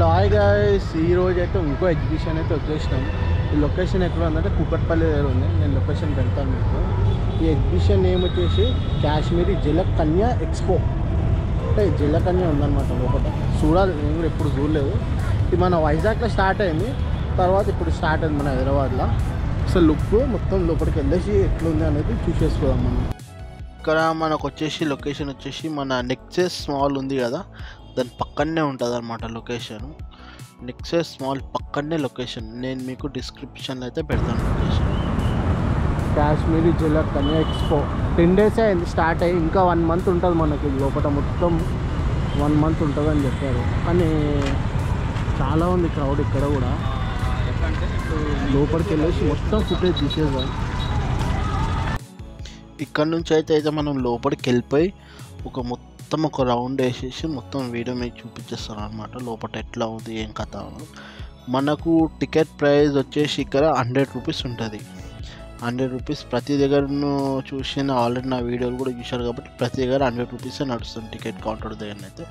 Hello hi guys, ఈరోజు అయితే ఇంకో ఎగ్జిబిషన్ అయితే వచ్చేసినాం. ఈ లొకేషన్ ఎక్కడ ఉందంటే కూకట్పల్లి దగ్గర ఉంది. నేను లొకేషన్ పెడతాను మీకు. ఈ ఎగ్జిబిషన్ నేమ్ వచ్చేసి కాశ్మీరీ జలకన్య ఎక్స్పో. అంటే జలకన్య ఉందన్నమాట లోపల. చూడాలి, నేను కూడా ఎప్పుడు చూడలేదు. ఇది మన వైజాగ్లో స్టార్ట్ అయింది, తర్వాత ఇప్పుడు స్టార్ట్ అయింది మన హైదరాబాద్లో. అసలు లుక్ మొత్తం లోపలికి వెళ్ళేసి ఎట్లుంది అనేది చూసేసుకోదాం మనం. ఇక్కడ మనకు వచ్చేసి లొకేషన్ వచ్చేసి మన నెక్సెస్ మాల్ ఉంది కదా, దాని పక్కనే ఉంటుంది అనమాట లొకేషన్. నెక్సెస్ మాల్ పక్కనే లొకేషన్. నేను మీకు డిస్క్రిప్షన్లో అయితే పెడతాను లొకేషన్. కాశ్మీరీ జలకన్య ఎక్స్పో 10 days అయింది స్టార్ట్ అయ్యి. ఇంకా 1 month ఉంటుంది మనకి లోపల. మొత్తం 1 month ఉంటుంది అని చెప్పారు. కానీ చాలా ఉంది క్రౌడ్ ఇక్కడ కూడా. లోపలికి వెళ్ళేసి మొత్తం ఫుటేజ్ తీసేద్దాం. ఇక్కడ నుంచి అయితే మనం లోపలికి వెళ్ళిపోయి మొత్తం ఒక రౌండ్ వేసేసి మొత్తం వీడియో మీకు చూపించేస్తాను అనమాట. లోపల ఎట్లా ఉంది ఏం కథ. మనకు టికెట్ ప్రైస్ వచ్చేసి ఇక్కడ 100 rupees ఉంటుంది. 100 rupees ప్రతి దగ్గరను చూసిన ఆల్రెడీ నా వీడియోలు కూడా చూశారు కాబట్టి ప్రతి దగ్గర 100 rupees నడుస్తుంది టికెట్ కౌంటర్ దగ్గర. అయితే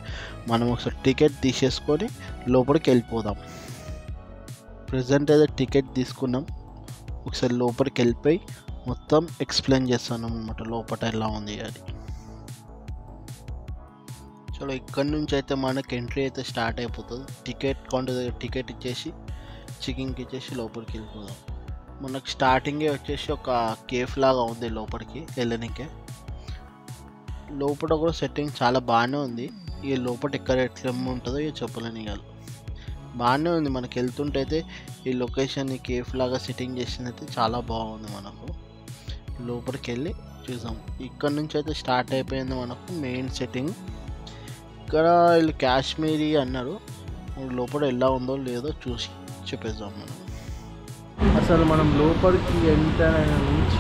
మనం ఒకసారి టికెట్ తీసేసుకొని లోపలికి వెళ్ళిపోదాం. ప్రజెంట్ అయితే టికెట్ తీసుకున్నాం. ఒకసారి లోపలికి వెళ్ళిపోయి మొత్తం ఎక్స్ప్లెయిన్ చేస్తాను అనమాట లోపల ఎలా ఉంది అది. చలో, ఇక్కడ నుంచి అయితే మనకి ఎంట్రీ అయితే స్టార్ట్ అయిపోతుంది. టికెట్ కౌంటర్ దగ్గర టికెట్ ఇచ్చేసి చెకింగ్కి ఇచ్చేసి లోపలికి వెళ్ళిపోదాం. మనకు స్టార్టింగే వచ్చేసి ఒక కేఫ్ లాగా ఉంది లోపలికి వెళ్ళనికే. లోపల కూడా సెట్టింగ్ చాలా బాగానే ఉంది. ఈ లోపల ఎక్కడ ఎట్లా ఉంటుందో ఇక చెప్పలేని కాదు, బాగానే ఉంది. మనకి వెళ్తుంటే అయితే ఈ లొకేషన్ ఈ కేఫ్ లాగా సెట్టింగ్ చేసింది అయితే చాలా బాగుంది. మనకు లోపలికి వెళ్ళి చూసాం. ఇక్కడ నుంచి అయితే స్టార్ట్ అయిపోయింది మనకు మెయిన్ సెట్టింగ్. ఇక్కడ వీళ్ళు కాశ్మీరీ అన్నారు. లోపల ఎలా ఉందో లేదో చూసి చెప్పేద్దాం మనం. అసలు మనం లోపలికి ఎంటర్ అయిన నుంచి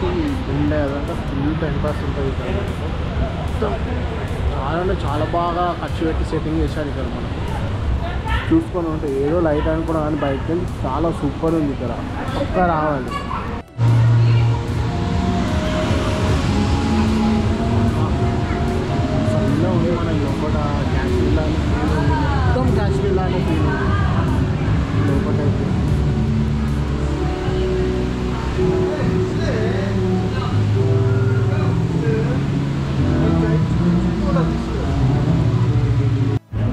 ఉండేదంటే ఫుల్ టైం పాస్ ఉంటుంది ఇక్కడ. మొత్తం చాలా అంటే చాలా బాగా ఖర్చు పెట్టి సెట్టింగ్ చేశారు ఇక్కడ. మనం చూసుకొని ఉంటే ఏదో లైట్ అనుకున్నా కానీ బయట నుంచి చాలా సూపర్ ఉంది ఇక్కడ. పక్కా రావాలి. సరిగ్గా ఉంది మన లోపల. కాశ్మీర్లానే ఫీల్ ఉంది, మొత్తం కాశ్మీర్లానే ఫీల్ ఉంది లోపల అయితే.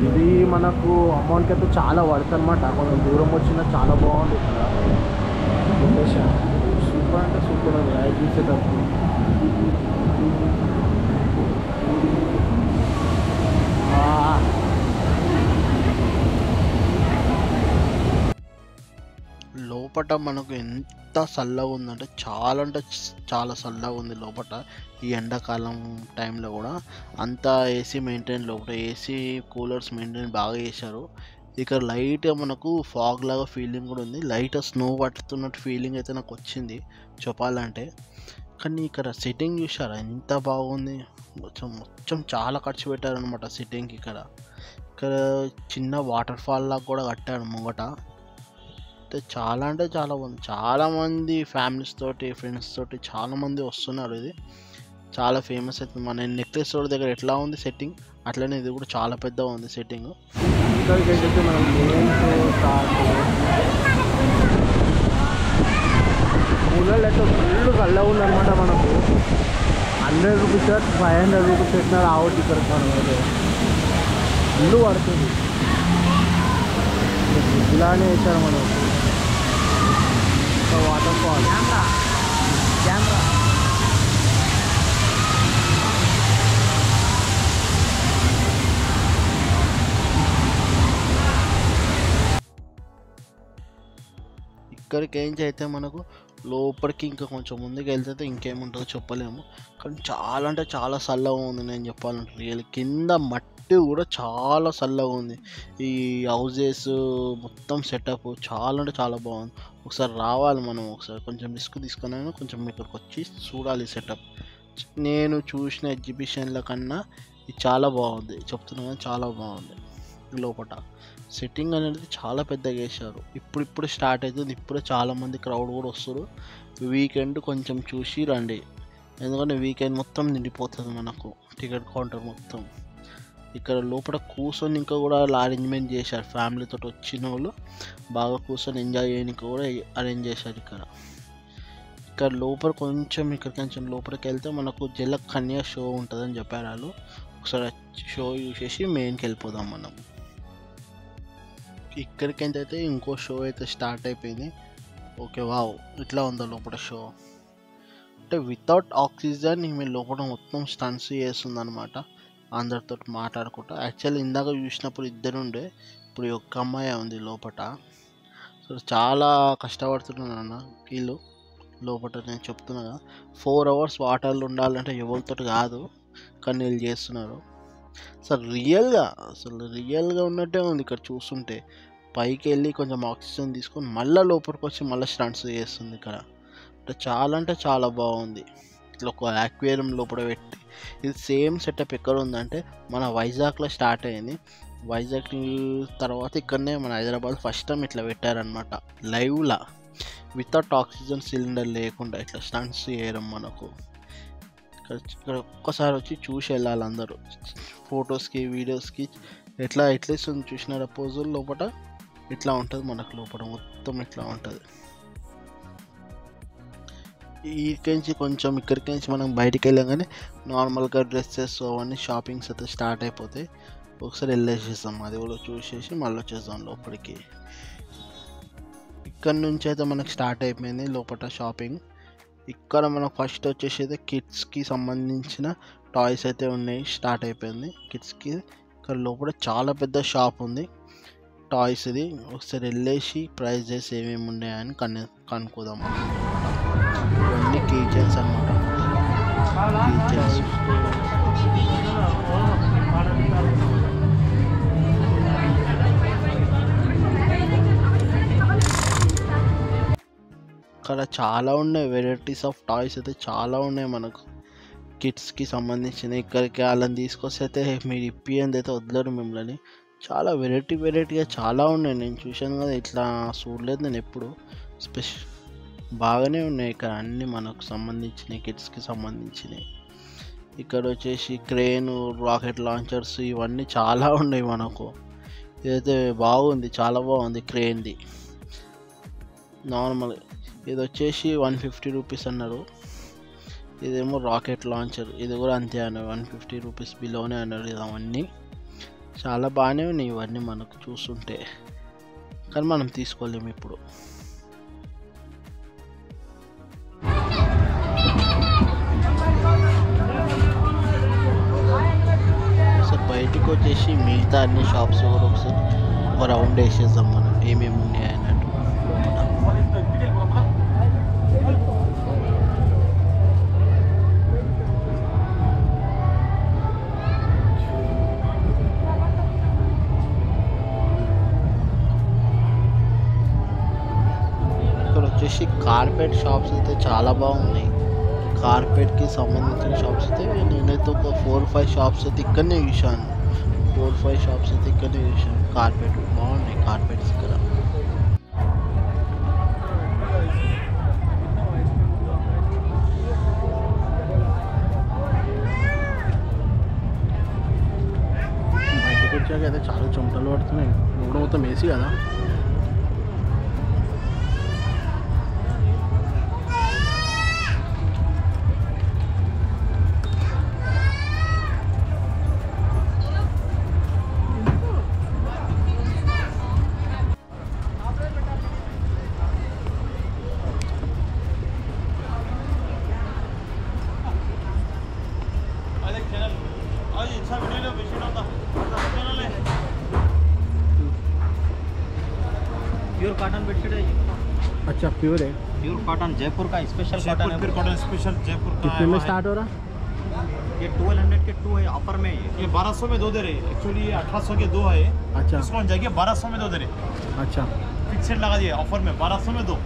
ఇది మనకు అమౌంట్కి అయితే చాలా పడుతుంది అనమాట. కొంచెం దూరం వచ్చినా చాలా బాగుంది ఇక్కడ లొకేషన్. సూపర్ అంటే సూపర్ ఉంది లైట్ చూసేటప్పుడు. లోపల మనకు ఎంత చల్లగా ఉందంటే చాలా చల్లగా ఉంది లోపల. ఈ ఎండాకాలం టైంలో కూడా అంతా ఏసీ మెయింటైన్, లోపల ఏసీ కూలర్స్ మెయింటైన్ బాగా చేశారు. ఇక్కడ లైట్గా మనకు ఫాగ్ లాగా ఫీలింగ్ కూడా ఉంది. లైట్గా స్నో పడుతున్నట్టు ఫీలింగ్ అయితే నాకు వచ్చింది చెప్పాలంటే. కానీ ఇక్కడ సెట్టింగ్ చూసారా ఎంత బాగుంది. మొత్తం చాలా ఖర్చు పెట్టారనమాట సెట్టింగ్కి. ఇక్కడ చిన్న వాటర్ ఫాల్ లాగా కూడా కట్టాడు ముంగట. చాలా అంటే చాలా బాగుంది. చాలామంది ఫ్యామిలీస్ తోటి ఫ్రెండ్స్ తోటి చాలామంది వస్తున్నారు. ఇది చాలా ఫేమస్ అవుతుంది. మన నెక్లెస్ రోడ్ దగ్గర ఎట్లా ఉంది సెట్టింగ్, అట్లనే ఇది కూడా చాలా పెద్దగా ఉంది సెట్టింగ్. ఇక్కడికైతే మనం ఊళ్ళో అయితే ఫుల్ కళ్ళ ఉందన్నమాట. మనకు 100 rupees 500 rupees పెట్టినా రావద్దు ఇక్కడికి. మనం అయితే ఇల్లు పడుతుంది ఇలానే వేసారు మనం. వాటర్ ఫాల్ ఇక్కడికి ఏం అయితే మనకు లోపలికి ఇంకా కొంచెం ముందుకు వెళ్తే ఇంకేముంటుందో చెప్పలేము. కానీ చాలా అంటే చాలా చల్లగా ఉంది. నేను చెప్పాలంటే రియల్ కింద మట్టి కూడా చాలా చల్లగా ఉంది. ఈ హౌజెస్ మొత్తం సెటప్ చాలా అంటే చాలా బాగుంది. ఒకసారి రావాలి మనం. ఒకసారి కొంచెం రిస్క్ తీసుకున్నాను, కొంచెం ఇక్కడికి వచ్చి చూడాలి సెటప్. నేను చూసిన ఎగ్జిబిషన్ల కన్నా ఇది చాలా బాగుంది చెప్తున్నా కానీ చాలా బాగుంది. లోపల సెట్టింగ్ అనేది చాలా పెద్దగా వేశారు. ఇప్పుడు స్టార్ట్ అవుతుంది. ఇప్పుడే చాలామంది క్రౌడ్ కూడా వస్తారు. వీకెండ్ కొంచెం చూసి రండి, ఎందుకంటే వీకెండ్ మొత్తం నిండిపోతుంది మనకు టికెట్ కౌంటర్ మొత్తం. ఇక్కడ లోపల కూర్చొని ఇంకా కూడా అరేంజ్మెంట్ చేశారు. ఫ్యామిలీతో వచ్చిన వాళ్ళు బాగా కూర్చొని ఎంజాయ్ చేయడానికి కూడా అరేంజ్ చేశారు. ఇక్కడ లోపల కొంచెం లోపలికి వెళ్తే మనకు జలక్ కన్యా షో ఉంటుందని చెప్పారు వాళ్ళు. ఒకసారి షో చూసేసి మెయిన్కి వెళ్ళిపోదాం మనం. ఇక్కడికైతే ఇంకో షో అయితే స్టార్ట్ అయిపోయింది. ఓకే, వావ్, ఇట్లా ఉందా లోపల షో. అంటే వితౌట్ ఆక్సిజన్ ఈమె లోపల మొత్తం స్టన్స్ చేస్తుంది అనమాట, అందరితో మాట్లాడుకుంటా. యాక్చువల్లీ ఇందాక చూసినప్పుడు ఇద్దరు ఉండే, ఇప్పుడు ఒక్క అమ్మాయి ఉంది లోపల. సో చాలా కష్టపడుతున్నాను వీళ్ళు లోపల. నేను చెప్తున్నా కదా, 4 hours వాటర్లో ఉండాలంటే ఎవరితో కాదు, కానీ వీళ్ళు చేస్తున్నారు. అసలు రియల్గా ఉన్నట్టే ఉంది ఇక్కడ చూస్తుంటే. పైకి వెళ్ళి కొంచెం ఆక్సిజన్ తీసుకొని మళ్ళీ లోపలికి వచ్చి మళ్ళీ స్టంట్స్ చేస్తుంది ఇక్కడ. అంటే చాలా బాగుంది. ఇట్లా ఒక యాక్వేరియం లోపల పెట్టి, ఇది సేమ్ సెటప్ ఎక్కడ ఉందంటే మన వైజాగ్లో స్టార్ట్ అయింది. వైజాగ్ తర్వాత ఇక్కడనే మన హైదరాబాద్ ఫస్ట్ టైం ఇట్లా పెట్టారనమాట, లైవ్లా వితౌట్ ఆక్సిజన్ సిలిండర్ లేకుండా ఇట్లా స్టంట్స్ చేయడం మనకు. ఇక్కడ ఒక్కసారి వచ్చి చూసి వెళ్ళాలి అందరూ, ఫొటోస్కి వీడియోస్కి. ఎట్లా ఇస్తుంది చూసినారా పోజులు లోపల, ఇట్లా ఉంటుంది మనకు లోపల మొత్తం ఇట్లా ఉంటుంది. ఇక్కడికి మనం బయటికి వెళ్ళగానే నార్మల్గా డ్రెస్సెస్ అవన్నీ షాపింగ్స్ అయితే స్టార్ట్ అయిపోతాయి. ఒకసారి వెళ్ళేసేస్తాం, అది కూడా చూసేసి మళ్ళీ వచ్చేస్తాం లోపలికి. ఇక్కడ నుంచి అయితే మనకు స్టార్ట్ అయిపోయింది లోపల షాపింగ్. ఇక్కడ మనకు ఫస్ట్ వచ్చేసి అయితే కిడ్స్కి సంబంధించిన టాయ్స్ అయితే ఉన్నాయి, స్టార్ట్ అయిపోయింది కిడ్స్కి. ఇక్కడ లోపల చాలా పెద్ద షాప్ ఉంది టాయ్స్ ఇది. ఒకసారి వెళ్ళేసి ప్రైజెస్ ఏమేమి ఉన్నాయని కనుక్కోదాం. ఇవన్నీ కీచెన్స్ అన్నమాట, కీచెన్స్. ఇక్కడ చాలా ఉన్నాయి, వెరైటీస్ ఆఫ్ టాయ్స్ అయితే చాలా ఉన్నాయి మనకు కిడ్స్కి సంబంధించిన. ఇక్కడికి వాళ్ళని తీసుకొస్తే అయితే మీరు ఇప్పియంది అయితే వదలరు మిమ్మల్ని. చాలా వెరైటీగా చాలా ఉన్నాయి, నేను చూశాను కదా, ఇట్లా చూడలేదు నేను ఎప్పుడు. బాగానే ఉన్నాయి ఇక్కడ అన్నీ మనకు సంబంధించినవి, కిడ్స్కి సంబంధించినవి. ఇక్కడ వచ్చేసి క్రేను, రాకెట్ లాంచర్స్ ఇవన్నీ చాలా ఉన్నాయి మనకు. ఇదైతే బాగుంది, చాలా బాగుంది క్రేన్ది. నార్మల్ ఇది వచ్చేసి 150 రూపీస్ అన్నారు. ఇదేమో రాకెట్ లాంచర్, ఇది కూడా అంతే అన్నారు, 150 రూపీస్ బిలోనే అన్నారు. ఇవన్నీ చాలా బాగానే ఉన్నాయి ఇవన్నీ మనకు చూస్తుంటే, కానీ మనం తీసుకోలేము ఇప్పుడు. ఒకసారి బయటకు వచ్చేసి మిగతా అన్ని షాప్స్ కూడా ఒకసారి ఒక రౌండ్ వేసేద్దాం మనం, ఏమేమి ఉన్నాయి అన్నట్టు. వచ్చేసి కార్పెట్ షాప్స్ అయితే చాలా బాగున్నాయి. కార్పెట్కి సంబంధించిన షాప్స్ అయితే నేనైతే ఒక 4-5 షాప్స్ అయితే ఇక్కడనే చూశాను. 4-5 షాప్స్ అయితే ఇక్కడనే చూశాను. కార్పెట్ బాగున్నాయి, కార్పెట్స్ ఇక్కడ. బయటకు వచ్చాక అయితే చాలా చెమటలు పడుతున్నాయి, రోడ్డు మొత్తం వేసి కదా. प्योर कॉटन बेडशीट है ये। अच्छा, प्योर है, प्योर कॉटन जयपुर का स्पेशल कॉटन है। प्योर कॉटन स्पेशल जयपुर का कितने में स्टार्ट हो रहा? ये 1200 के 2 है ऑफर में। ये 1200 में 2 दे रहे। एक्चुअली ये 1800 के 2 है। अच्छा, डिस्काउंट जाएगी 1200 में 2 दे रहे। अच्छा, फिक्स लगा दिए ऑफर में 1200 में 2।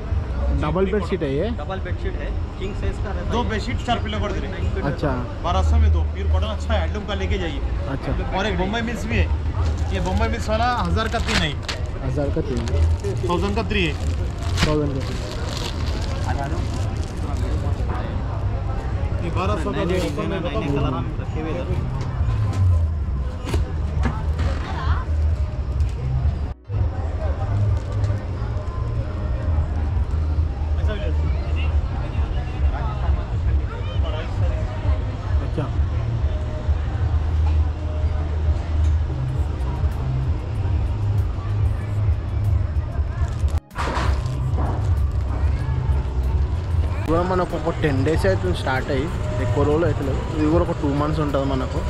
डबल बेडशीट है ये? डबल बेडशीट है, किंग साइज का रहता है। 2 बेडशीट 4 पिलो कर दे रहे। अच्छा, 1200 में 2 प्योर कॉटन अच्छा है, हैंडलूम का लेके जाइए। अच्छा। और एक बम्बई मिल्स भी है। ये बम्बई मिल्स वाला 1000 का 3 है, 1000 का 3, 1000 का 3 है। 1000 का 3। ये 1200 का 2 ऑफर में बताओ। कलर हम रखे हुए इधर। కూడా మనకు ఒక 10 days అవుతుంది స్టార్ట్ అయ్యి, ఎక్కువ రోజులు అవుతలేదు. ఇది కూడా ఒక 2 months ఉంటుంది మనకు.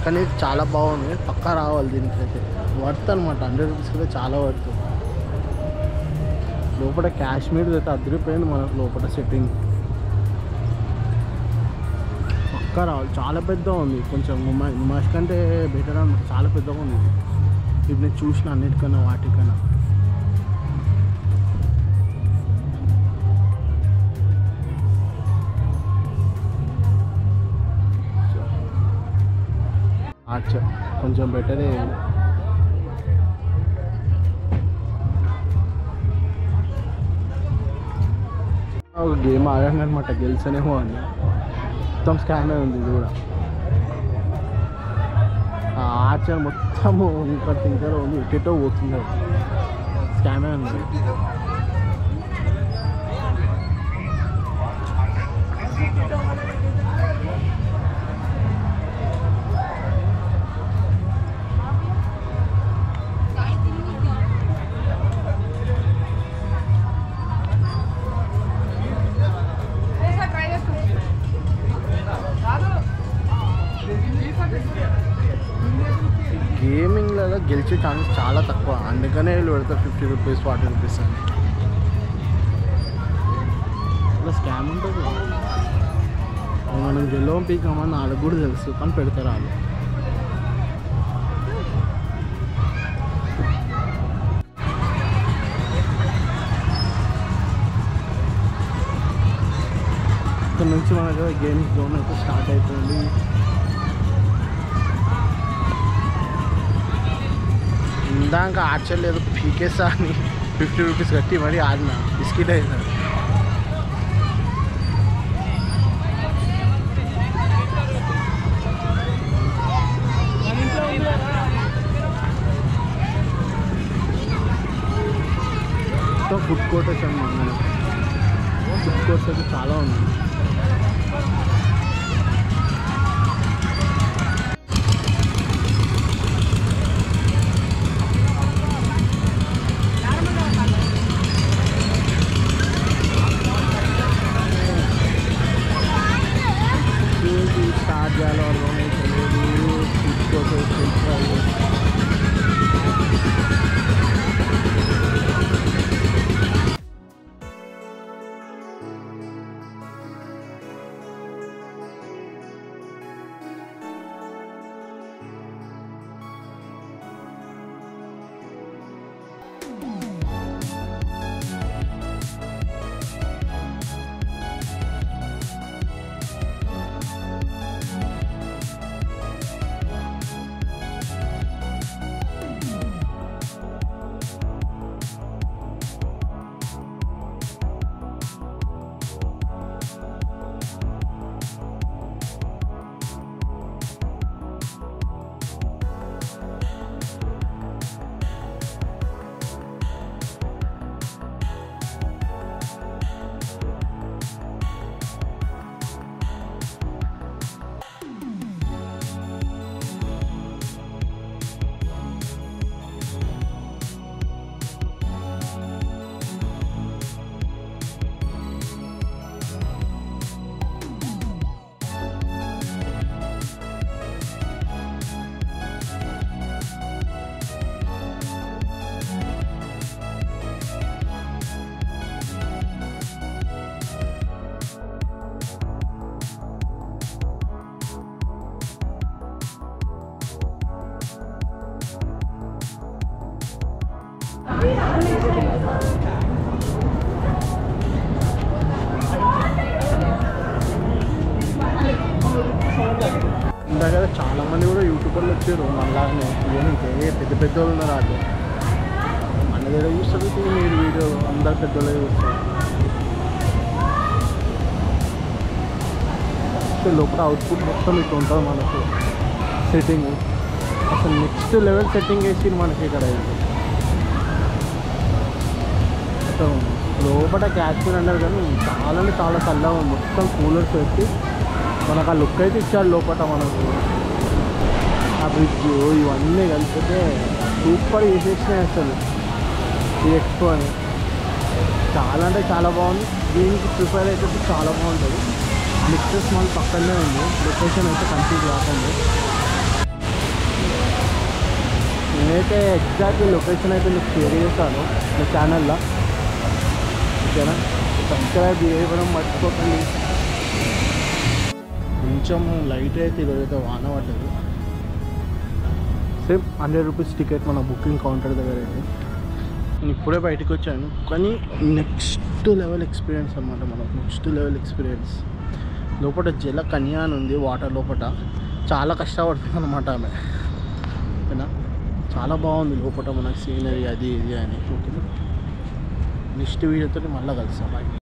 కానీ ఇది చాలా బాగుంది, పక్కా రావాలి దీనికి అయితే. వర్త్ అనమాట, 100 rupees అయితే చాలా వర్త్. లోపల కాశ్మీర్ అయితే అదిరిపోయింది మనకు. లోపల సెట్టింగ్ పక్కా రావాలి. చాలా పెద్దగా ఉంది, కొంచెం నుమాష్ కంటే బెటర్ అనమాట. చాలా పెద్దగా ఉంది ఇది. ఇప్పుడు నేను చూసిన అన్నిటికన్నా వాటికన్నా. ఆర్చ్ కొంచెం బెటరే. ఒక గేమ్ ఆడాను అనమాట, గెలిచనేమో అని. మొత్తం స్కానర్ ఉంది ఇది కూడా. ఆ ఆర్చ్ మొత్తము ఇంకా థింకర్ ఉంది, ఎటో పోతుంది. స్కానర్ ఉంది. గేమింగ్లో గెలిచే ఛాన్స్ చాలా తక్కువ, అందుకనే వీళ్ళు పెడతారు 50 rupees 40 rupees అని. ఇలా స్కామ్ ఉంటుంది. మనం గెలవం పీకామని వాళ్ళకి కూడా తెలుసు, కానీ పెడతారు వాళ్ళు. ఇక్కడ నుంచి మనకు గేమ్స్ జోన్ అయితే స్టార్ట్ అవుతుంది. ఇందాక ఆడలేదు, పీకేసా అని 50 rupees కట్టి మరీ ఆడిన, బిస్కెట్ అయినా. ఫుడ్ కోర్టెస్ అన్నమాట. ఫుడ్ కోర్ట్స్ అయితే చాలా ఉంది. స్టార్ట్ చేయాలి ఇందాక చాలామంది కూడా యూట్యూబర్లు వచ్చారు మనలాగానే. ఏ పెద్ద పెద్ద వాళ్ళు ఉన్నారు వాళ్ళు. మన దగ్గర చూస్తారు మీరు వీడియో, అందరు పెద్దోళ్ళే చూస్తారు. లోపల అవుట్పుట్ మొత్తం ఇట్లా ఉంటుంది మనకు. సెట్టింగ్ అసలు నెక్స్ట్ లెవెల్ సెట్టింగ్ వేసి మనకి ఇక్కడ లోపల కాశ్మీర్ అన్నారు, కానీ చాలా చల్లగా ఉంది. మొత్తం కూలర్స్ పెట్టి మనకు ఆ లుక్ అయితే ఇచ్చాడు లోపల మనకు. ఆ బ్రిడ్జ్ ఇవన్నీ కలిపితే సూపర్ చేసేసినాయి అసలు ఈ ఎక్స్పో అని. చాలా అంటే చాలా బాగుంది. దీనికి ప్రిపేర్ అయితే చాలా బాగుంటుంది. నెక్సస్ మాల్ పక్కనే ఉంది. లొకేషన్ అయితే కన్ఫ్యూజ్ కాకుండా. నేనైతే ఎగ్జాక్ట్ లొకేషన్ అయితే మీకు షేర్ చేస్తాను నా ఛానల్లో. ఓకేనా? సబ్స్క్రైబ్ చేయడం మర్చిపోకండి. కొంచెం లైట్ అయితే ఈరోజైతే వాన పడ్డది. సేమ్ 100 రూపీస్ టికెట్ మన బుకింగ్ కౌంటర్ దగ్గర అయితే. నేను ఇప్పుడే బయటకు వచ్చాను, కానీ నెక్స్ట్ లెవెల్ ఎక్స్పీరియన్స్ అనమాట. మనకు నెక్స్ట్ లెవెల్ ఎక్స్పీరియన్స్. లోపల జల కన్యా అని ఉంది, వాటర్ లోపల. చాలా కష్టపడుతుంది అనమాట ఆమె. ఓకేనా? చాలా బాగుంది లోపల మనకు సీనరీ అది ఇది అని. ఓకేనా? నెక్స్ట్ వీడియోతో మళ్ళీ కలుస్తాం.